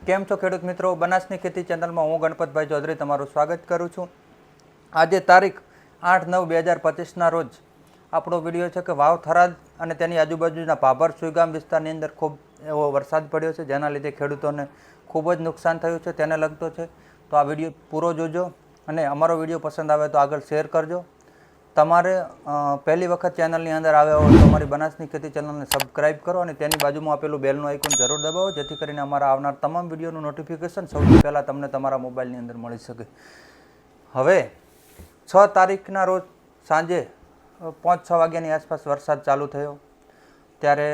કેમ છો ખેડૂત મિત્રો? બનાસની ખેતી ચેનલમાં હું ગણપતભાઈ ચૌધરી તમારું સ્વાગત કરું છું। આજે તારીખ 8/9/2025ના રોજ આપણો વિડીયો છે કે વાવ થરાદ અને તેની આજુબાજુના ભાભર સુઈગામ વિસ્તારની અંદર ખૂબ એવો વરસાદ પડ્યો છે, જેના લીધે ખેડૂતોને ખૂબ જ નુકસાન થયું છે, તેને લગતો છે। તો આ વિડીયો પૂરો જોજો અને અમારો વિડીયો પસંદ આવે તો આગળ શેર કરજો। તમારે પહેલી વખત ચેનલની અંદર આવ્યા હોય તો અમારી બનાસની ખેતી ચેનલને સબસ્ક્રાઇબ કરો અને તેની બાજુમાં આપેલું બેલનું આઇકોન જરૂર દબાવો, જેથી કરીને અમારા આવનાર તમામ વિડીયોનું નોટિફિકેશન સૌથી પહેલાં તમને તમારા મોબાઈલની અંદર મળી શકે। હવે 6 તારીખના રોજ સાંજે 5-6 વાગ્યાની આસપાસ વરસાદ ચાલુ થયો, ત્યારે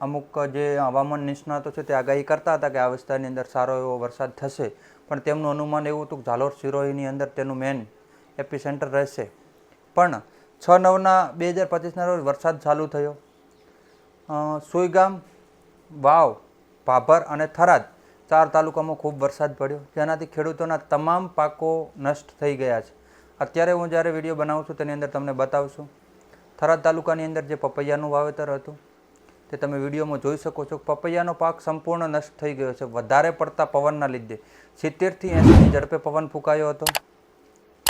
અમુક જે હવામાન નિષ્ણાતો છે તે આગાહી કરતા હતા કે આ વિસ્તારની અંદર સારો એવો વરસાદ થશે, પણ તેમનું અનુમાન એવું હતું કે ઝાલોર સિરોહીની અંદર તેનું મેન એપિસેન્ટર રહેશે। પણ 6/9/2025ના રોજ વરસાદ ચાલુ થયો। સુઈગામ, વાવ, ભાભર અને થરાદ 4 તાલુકામાં ખૂબ વરસાદ પડ્યો, જેનાથી ખેડૂતોના તમામ પાકો નષ્ટ થઈ ગયા છે। અત્યારે હું જ્યારે વિડીયો બનાવું છું તેની અંદર તમને બતાવશું। થરાદ તાલુકાની અંદર જે પપૈયાનું વાવેતર હતું તે તમે વિડીયોમાં જોઈ શકો છો। પપૈયાનો પાક સંપૂર્ણ નષ્ટ થઈ ગયો છે, વધારે પડતા પવનના લીધે 70થી 80ની ઝડપે પવન ફૂંકાયો હતો।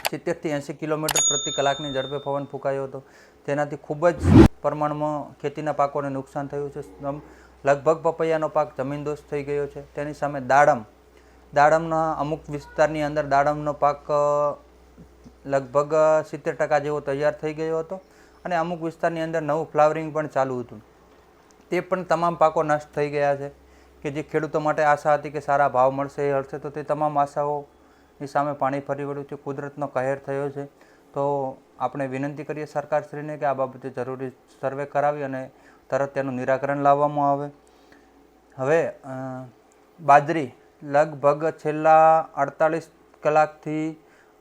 70થી 80 કિલોમીટર પ્રતિ કલાકની ઝડપે પવન ફૂંકાયો હતો, તેનાથી ખૂબ જ પ્રમાણમાં ખેતીના પાકોને નુકસાન થયું છે। લગભગ પપૈયાનો પાક જમીનદોસ્ત થઈ ગયો છે। તેની સામે દાડમના અમુક વિસ્તારની અંદર દાડમનો પાક લગભગ 70% જેવો તૈયાર થઈ ગયો હતો અને અમુક વિસ્તારની અંદર નવું ફ્લાવરિંગ પણ ચાલુ હતું, તે પણ તમામ પાકો નષ્ટ થઈ ગયા છે। કે જે ખેડૂતો માટે આશા હતી કે સારા ભાવ મળશે, એ હશે, તો તે તમામ આશાઓની સામે પાણી ફરી વળ્યું છે, કુદરતનો કહેર થયો છે। તો આપણે વિનંતી કરીએ સરકારશ્રીને કે આ બાબતે જરૂરી સર્વે કરાવી અને તરત તેનું નિરાકરણ લાવવામાં આવે। હવે બાજરી, લગભગ છેલ્લા 48 કલાકથી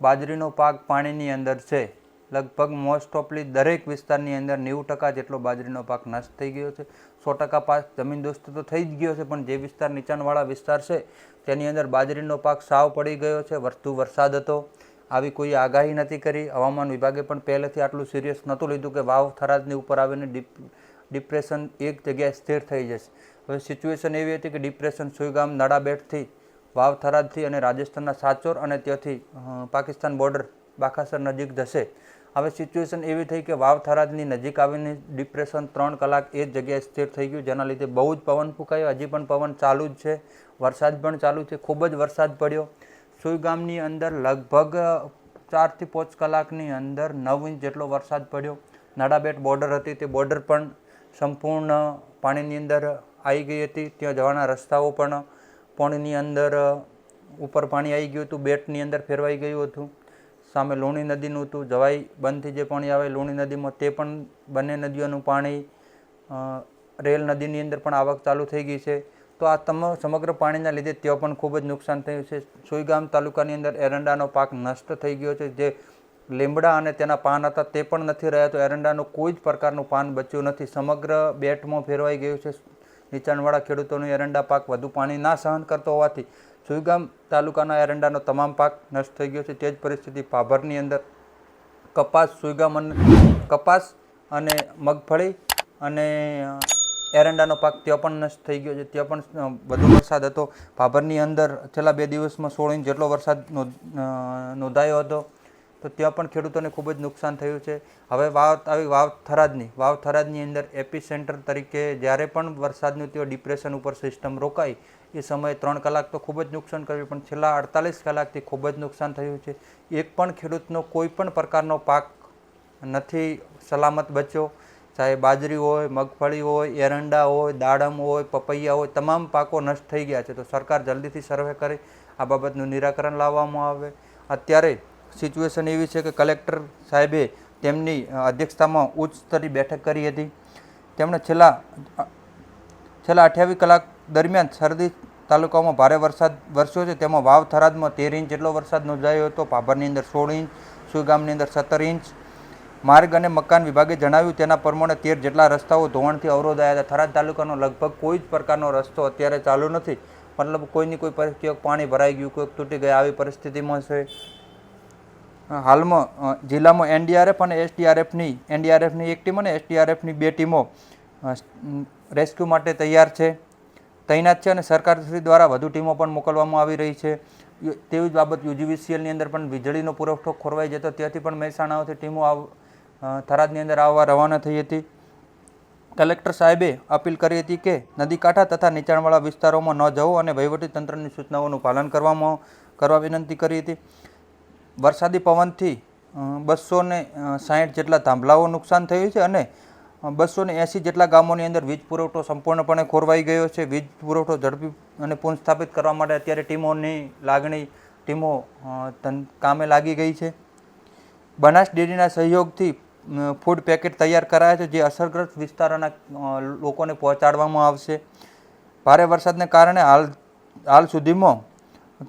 બાજરીનો પાક પાણીની અંદર છે। લગભગ મોસ્ટ ઓફલી દરેક વિસ્તારની અંદર 90% જેટલો બાજરીનો પાક નષ્ટ થઈ ગયો છે। 100% પાક જમીનદોસ્ત તો થઈ જ ગયો છે, પણ જે વિસ્તાર નીચાણવાળા વિસ્તાર છે તેની અંદર બાજરીનો પાક સાવ પડી ગયો છે। વધુ વરસાદ હતો, આવી કોઈ આગાહી નથી કરી, હવામાન વિભાગે પણ પહેલેથી આટલું સિરિયસ નહોતું લીધું કે વાવ થરાદની ઉપર આવીને ડિપ્રેશન એક જગ્યાએ સ્થિર થઈ જશે। હવે સિચ્યુએશન એવી હતી કે ડિપ્રેશન સુઈગામ નડાબેટથી, વાવ થરાદથી અને રાજસ્થાનના સાચોર અને ત્યાંથી પાકિસ્તાન બોર્ડર બાકાસર નજીક જશે। હવે સિચ્યુએશન એવી થઈ કે વાવ થરાદની નજીક આવીને ડિપ્રેશન 3 કલાક એ જ જગ્યાએ સ્થિર થઈ ગયું, જેના લીધે બહુ જ પવન ફૂંકાયો। હજી પણ પવન ચાલુ જ છે, વરસાદ પણ ચાલુ છે, ખૂબ જ વરસાદ પડ્યો। સુઈગામની અંદર લગભગ 4 થી 5 કલાકની અંદર 9 ઇંચ જેટલો વરસાદ પડ્યો। નડાબેટ બોર્ડર હતી, તે બોર્ડર પણ સંપૂર્ણ પાણીની અંદર આવી ગઈ હતી, ત્યાં જવાના રસ્તાઓ પણ પાણીની અંદર ઉપર પાણી આવી ગયું હતું, બેટની અંદર ફેરવાઈ ગયું હતું। સામે લુણી નદીનું હતું, જવાઈ બંધથી જે પાણી આવે લુણી નદીમાં, તે પણ બંને નદીઓનું પાણી રેલ નદીની અંદર પણ આવક ચાલુ થઈ ગઈ છે। તો આ સમગ્ર પાણીના લીધે ત્યાં પણ ખૂબ જ નુકસાન થયું છે। સુઈગામ તાલુકાની અંદર એરંડાનો પાક નષ્ટ થઈ ગયો છે, જે લીમડા અને તેના પાન હતા તે પણ નથી રહ્યા, તો એરંડાનું કોઈ જ પ્રકારનું પાન બચ્યું નથી, સમગ્ર બેટમાં ફેરવાઈ ગયું છે। નીચાણવાળા ખેડૂતોનું એરંડા પાક વધુ પાણી ના સહન કરતો હોવાથી સુઈગામ તાલુકાના એરંડાનો તમામ પાક નષ્ટ થઈ ગયો છે। તે જ પરિસ્થિતિ ભાભરની અંદર કપાસ અને મગફળી અને એરંડાનો પાક ત્યાં પણ નષ્ટ થઈ ગયો છે, ત્યાં પણ વધુ વરસાદ હતો। ભાભરની અંદર છેલ્લા 2 દિવસમાં 16 ઇંચ જેટલો વરસાદ નોંધાયો હતો, તો ત્યાં પણ ખેડૂતોને ખૂબ જ નુકસાન થયું છે। હવે વાવ થરાદની અંદર એપિસેન્ટર તરીકે જ્યારે પણ વરસાદનું ત્યાં ડિપ્રેશન ઉપર સિસ્ટમ રોકાઈ, એ સમયે 3 કલાક તો ખૂબ જ નુકસાન કર્યું, પણ છેલ્લા 48 કલાકથી ખૂબ જ નુકસાન થયું છે। એક પણ ખેડૂતનો કોઈ પણ પ્રકારનો પાક નથી સલામત બચ્યો, ચાહે બાજરી હોય, મગફળી હોય, એરંડા હોય, દાડમ હોય, પપૈયા હોય, તમામ પાકો નષ્ટ થઈ ગયા છે। તો સરકાર જલ્દીથી સર્વે કરી આ બાબતનું નિરાકરણ લાવવામાં આવે। અત્યારે સિચ્યુએશન એવી છે કે કલેક્ટર સાહેબે તેમની અધ્યક્ષતામાં ઉચ્ચ સ્તરીય બેઠક કરી હતી। તેમણે છેલ્લા 28 કલાક દરમિયાન સરહદી તાલુકાઓમાં ભારે વરસાદ વરસ્યો છે, તેમાં વાવ થરાદમાં 13 ઇંચ જેટલો વરસાદ નોંધાયો હતો, ભાભરની અંદર 16 ઇંચ, સુઈગામની અંદર 17 ઇંચ। માર્ગ અને મકાન વિભાગે જણાવ્યું તેના પ્રમાણે 13 જેટલા રસ્તાઓ ધોવાણથી અવરોધાયા હતા। થરાદ તાલુકાનો લગભગ કોઈ જ પ્રકારનો રસ્તો અત્યારે ચાલુ નથી, મતલબ કોઈની કોઈ પરિસ્થિતિ, પાણી ભરાઈ ગયું, કોઈક તૂટી ગયા, આવી પરિસ્થિતિમાં છે। હાલમાં જિલ્લામાં એનડીઆરએફ અને એનડીઆરએફની એક ટીમ અને એસડીઆરએફની 2 ટીમો રેસ્ક્યુ માટે તૈયાર છે। તૈનાત છે અને સરકારશ્રી દ્વારા વધુ ટીમો પણ મોકલવામાં આવી રહી છે. તેવી જ બાબત UGVCLની અંદર પણ વીજળીનો પુરવઠો ખોરવાઈ જતો ત્યાંથી પણ મહેસાણાથી ટીમો થરાદની અંદર આવવા રવાના થઈ હતી. કલેક્ટર સાહેબે અપીલ કરી હતી કે નદી કાંઠા તથા નીચાણવાળા વિસ્તારોમાં ન જવું અને વહીવટીતંત્રની સૂચનાઓનું પાલન કરવા વિનંતી કરી હતી. વરસાદી પવનથી 260 જેટલા થાંભલાઓ નુકસાન થયું છે અને 280 જેટલા ગામોની અંદર વીજ પુરવઠો સંપૂર્ણપણે ખોરવાઈ ગયો છે. વીજ પુરવઠો ઝડપી અને પુનઃસ્થાપિત કરવા માટે અત્યારે ટીમો કામે લાગી ગઈ છે. બનાસ ડેરીના સહયોગથી ફૂડ પેકેટ તૈયાર કરાયા છે, જે અસરગ્રસ્ત વિસ્તારોના લોકોને પહોંચાડવામાં આવશે. ભારે વરસાદને કારણે હાલ સુધીમાં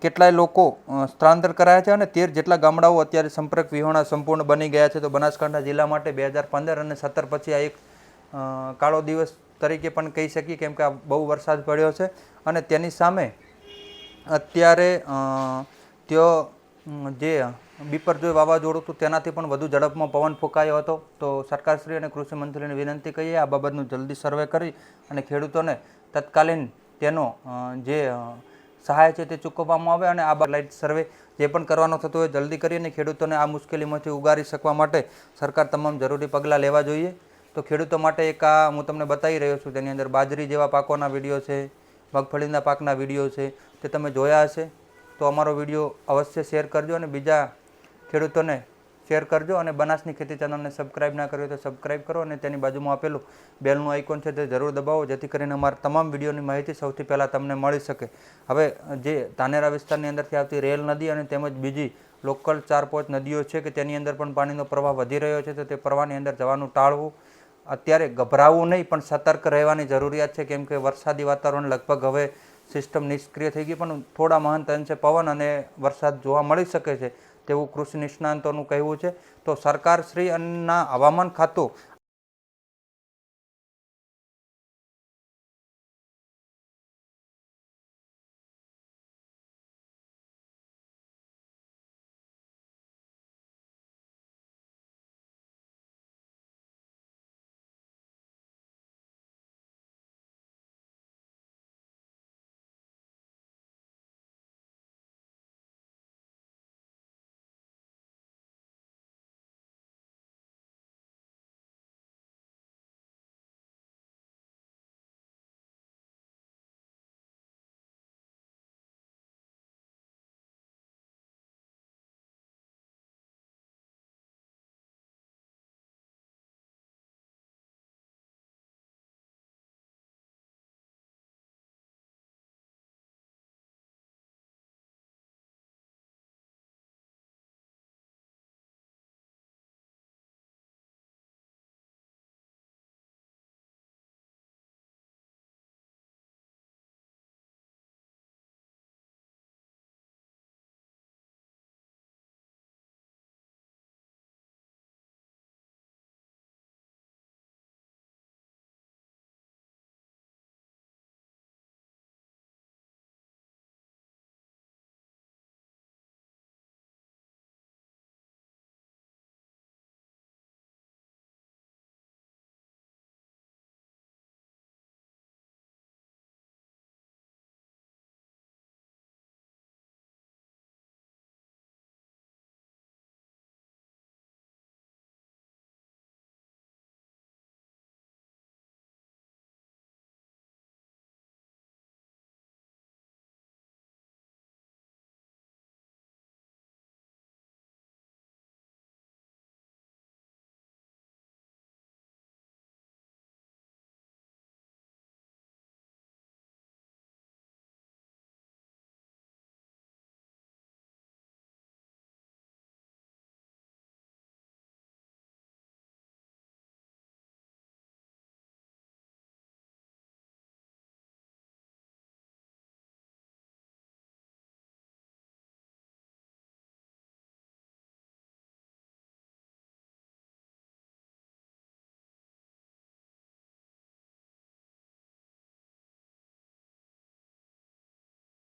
કેટલાય લોકો સ્થળાંતર કરાયા છે અને 13 જેટલા ગામડાઓ અત્યારે સંપર્ક વિહોણા સંપૂર્ણ બની ગયા છે. તો બનાસકાંઠા જિલ્લા માટે 2015 અને 17 પછી આ એક કાળો દિવસ તરીકે પણ કહી શકીએ, કેમ કે આ બહુ વરસાદ પડ્યો છે અને તેની સામે અત્યારે જે બિપરજોય વાવાઝોડું હતું તેનાથી પણ વધુ ઝડપમાં પવન ફૂંકાયો હતો. તો સરકારશ્રી અને કૃષિ મંત્રીને વિનંતી કરીએ આ બાબતનું જલ્દી સર્વે કરી અને ખેડૂતોને તત્કાલીન તેનો જે સહાય છે તે ચૂકવવામાં આવે અને આ લાઇટ સર્વે જે પણ કરવાનો થતો હોય જલ્દી કરીને ખેડૂતોને આ મુશ્કેલીમાંથી ઉગારી શકવા માટે સરકાર તમામ જરૂરી પગલાં લેવા જોઈએ. તો ખેડૂતો માટે એક આ હું તમને બતાવી રહ્યો છું, તેની અંદર બાજરી જેવા પાકોના વિડીયો છે, મગફળીના પાકના વિડીયો છે, તે તમે જોયા હશે. તો અમારો વિડીયો અવશ્ય શેર કરજો અને બીજા ખેડૂતોને શેર કરજો અને બનાસની ખેતી ચેનલને સબસ્ક્રાઇબ ના કરી હોય તો સબસ્ક્રાઇબ કરો અને તેની બાજુમાં આપેલું બેલનું આઇકોન છે તે જરૂર દબાવો, જેથી કરીને અમારા તમામ વિડીયોની માહિતી સૌથી પહેલાં તમને મળી શકે. હવે જે ધાનેરા વિસ્તારની અંદરથી આવતી રેલ નદી અને તેમજ બીજી લોકલ 4-5 નદીઓ છે કે તેની અંદર પણ પાણીનો પ્રવાહ વધી રહ્યો છે, તો તે પ્રવાહની અંદર જવાનું ટાળવું. અત્યારે ગભરાવું નહીં પણ સતર્ક રહેવાની જરૂરિયાત છે, કેમ કે વરસાદી વાતાવરણ લગભગ હવે સિસ્ટમ નિષ્ક્રિય થઈ ગઈ, પણ થોડા મહંત અંશે પવન અને વરસાદ જોવા મળી શકે છે તેવું કૃષિ નિષ્ણાંતોનું કહેવું છે. તો સરકારશ્રી ના હવામાન ખાતું